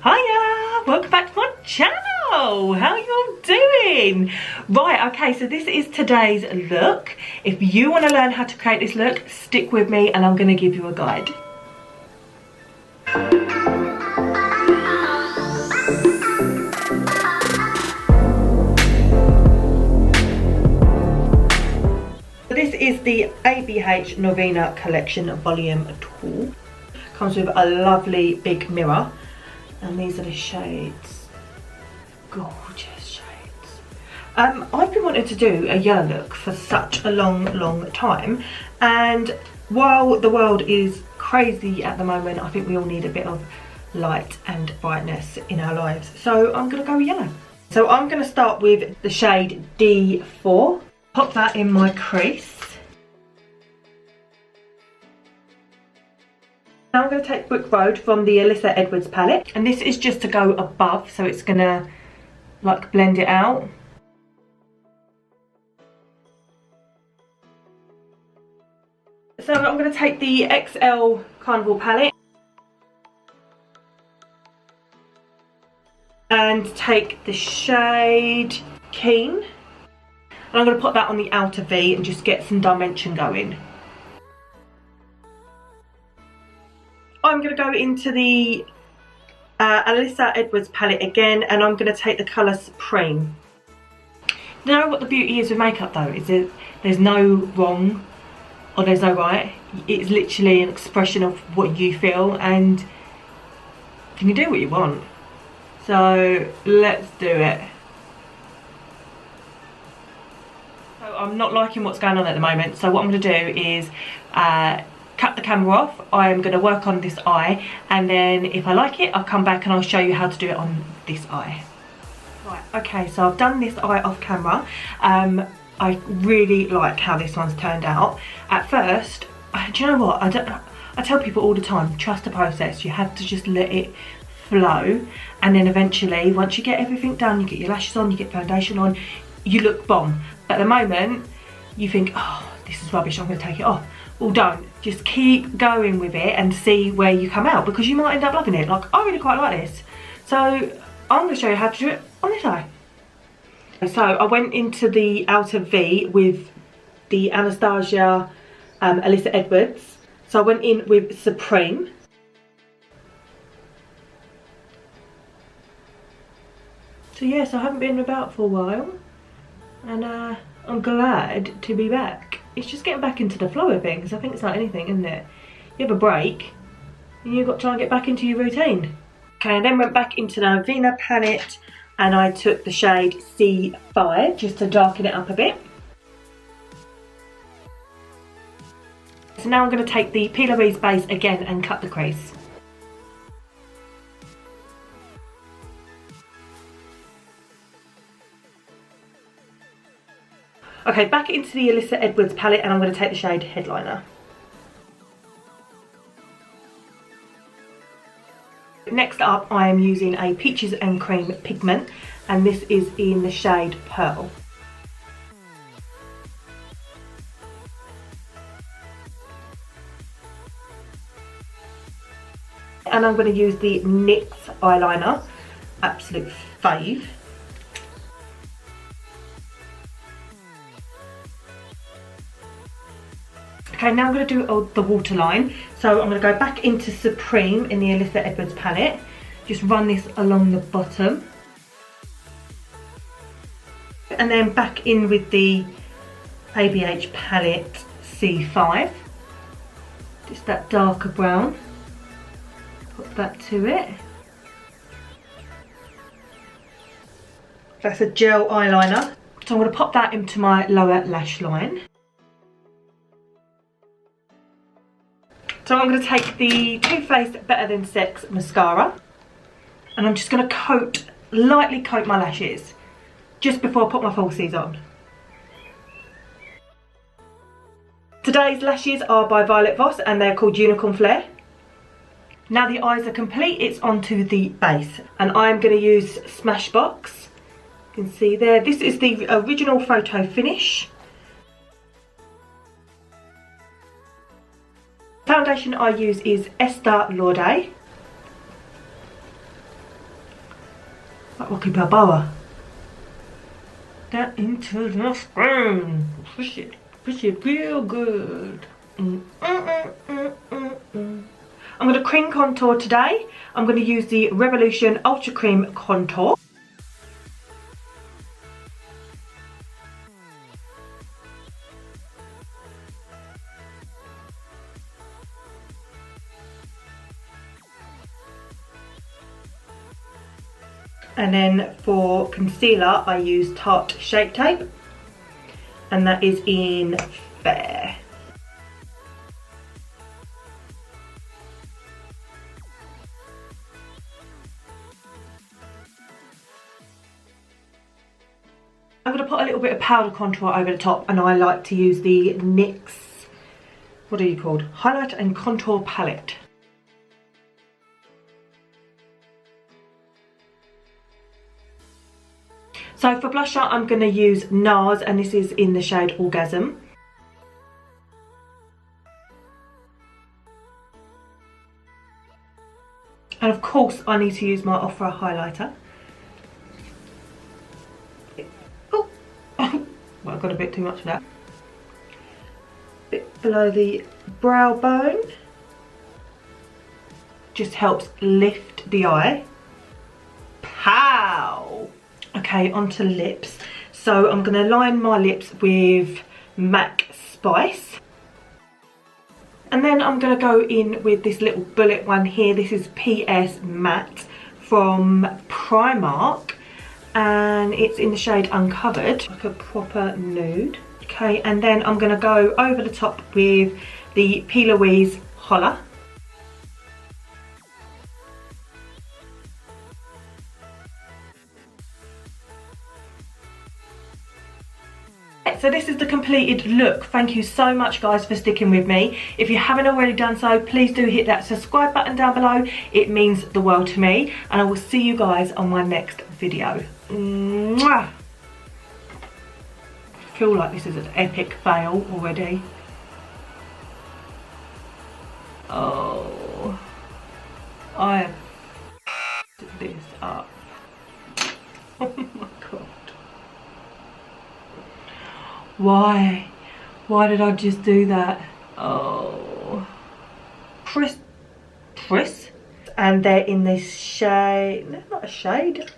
Hiya! Welcome back to my channel! How are you all doing? Right, okay, so this is today's look. If you want to learn how to create this look, stick with me and I'm going to give you a guide. This is the ABH Norvina Collection Volume 2. Comes with a lovely big mirror. And these are the shades. Gorgeous shades. I've been wanting to do a yellow look for such a long time. And while the world is crazy at the moment, I think we all need a bit of light and brightness in our lives. So I'm going to go yellow. So I'm going to start with the shade D4. Pop that in my crease. Now I'm going to take Brick Road from the Alyssa Edwards palette, and this is just to go above, so it's going to like blend it out. So I'm going to take the XL Carnival palette and take the shade Keen, and I'm going to put that on the outer V and just get some dimension going. I'm going to go into the Alyssa Edwards palette again, and I'm going to take the colour Supreme. You know what the beauty is with makeup though? Is that there's no wrong or there's no right. It's literally an expression of what you feel, and you can do what you want. So let's do it. So I'm not liking what's going on at the moment, so what I'm going to do is cut the camera off. I'm going to work on this eye, and then if I like it I'll come back and I'll show you how to do it on this eye. Right, okay, so I've done this eye off camera. I really like how this one's turned out. At first, do you know what, I tell people all the time, trust the process. You have to just let it flow, and then eventually once you get everything done, you get your lashes on, you get foundation on, you look bomb. But at the moment you think, oh, this is rubbish, I'm going to take it off. Well, don't. Just keep going with it and see where you come out, because you might end up loving it. Like, I really quite like this. So I'm going to show you how to do it on this eye. So I went into the outer V with the Anastasia Alyssa Edwards. So I went in with Supreme. So yes, I haven't been about for a while, and I'm glad to be back. It's just getting back into the flow of things. I think it's like anything, isn't it? You have a break and you've got to try and get back into your routine. Okay, I then went back into the Norvina palette and I took the shade C5 just to darken it up a bit. So now I'm going to take the P. Louise base again and cut the crease. Okay, back into the Alyssa Edwards palette, and I'm going to take the shade Headliner. Next up, I am using a Peaches and Cream pigment, and this is in the shade Pearl. And I'm going to use the NYX eyeliner, absolute fave. Okay, now I'm going to do the waterline. So I'm going to go back into Supreme in the Alyssa Edwards palette. Just run this along the bottom. And then back in with the ABH palette C5. Just that darker brown. Put that to it. That's a gel eyeliner. So I'm going to pop that into my lower lash line. So I'm going to take the Too Faced Better Than Sex mascara, and I'm just going to lightly coat my lashes just before I put my falsies on. Today's lashes are by Violet Voss and they're called Unicorn Flare. Now the eyes are complete, it's onto the base, and I'm going to use Smashbox. You can see there, this is the original photo finish. Foundation I use is Estee Lauder. Like Rocky Balboa. That into the screen. Push it real good. I'm going to cream contour today. I'm going to use the Revolution Ultra Cream Contour. And then for concealer, I use Tarte Shape Tape, and that is in Fair. I'm going to put a little bit of powder contour over the top, and I like to use the NYX, what are you called? Highlight and Contour Palette. So for blusher, I'm going to use NARS, and this is in the shade Orgasm. And of course, I need to use my Ofra highlighter. Oh, well, I've got a bit too much of that. Bit below the brow bone. Just helps lift the eye. Pow! Okay, onto lips. So I'm going to line my lips with MAC Spice. And then I'm going to go in with this little bullet one here. This is PS Matte from Primark. And it's in the shade Uncovered, like a proper nude. Okay, and then I'm going to go over the top with the P. Louise Holla. So this is the completed look. Thank you so much guys for sticking with me. If you haven't already done so, please do hit that subscribe button down below. It means the world to me, and I will see you guys on my next video. Mwah! I feel like this is an epic fail already. Oh, I have this up. Oh my god. Why? Why did I just do that? Oh. Chris. And they're in this shade. No, not a shade.